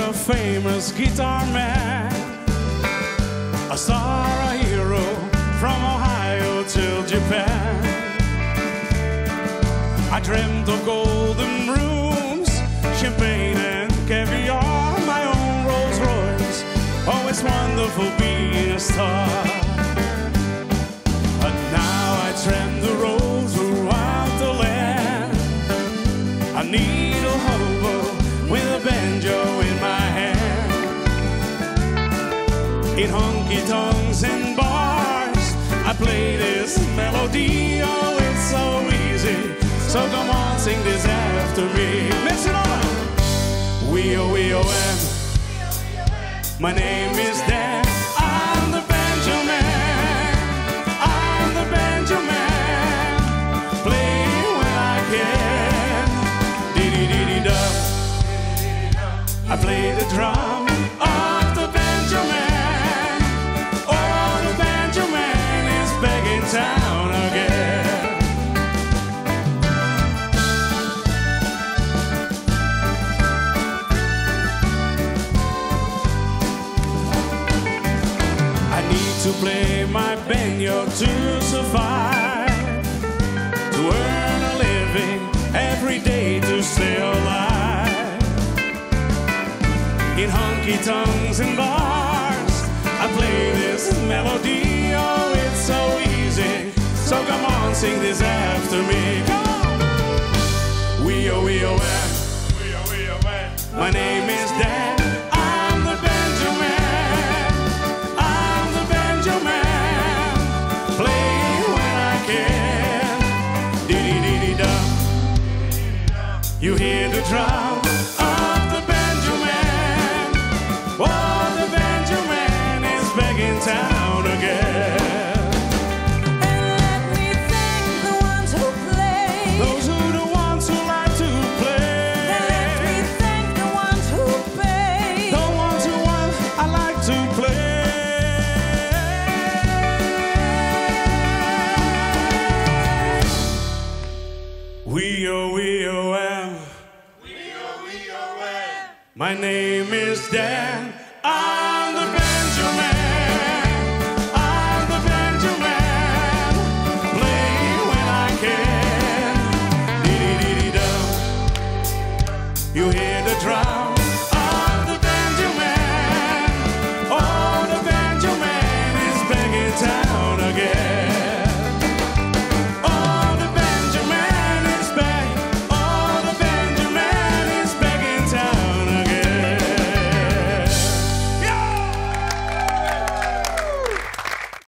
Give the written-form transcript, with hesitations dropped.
a famous guitar man, a star, a hero, from Ohio till Japan. I dreamt of golden rooms, champagne and caviar, my own Rolls Royce, oh it's wonderful being a star. But now I tramp the road throughout the land, I need a hobo with a banjo in my hand. In honky-tonks and bars, I play this melody, oh it's so easy, so come on, sing this after me. Listen on! W-O-W-O-M, my name is Dan, I'm the banjo man, I'm the banjo man, play when I can, dee-dee-dee-dee-da. I play the drum of the banjo man, oh the banjo man is back in town again. To play my banjo to survive, to earn a living every day to stay alive. In honky-tonks and bars, I play this melody, oh it's so easy, so come on, sing this after me. Come on! W-O-W-O-M, my name is Dan, I'm the banjo man. You hear the drum of the banjo man, oh the banjo man is back in town again. And let me thank the ones who play, those who the ones who like to play. and let me thank the ones who pay, The ones who want I like to play. W-O-W-O-M, my name is Dan.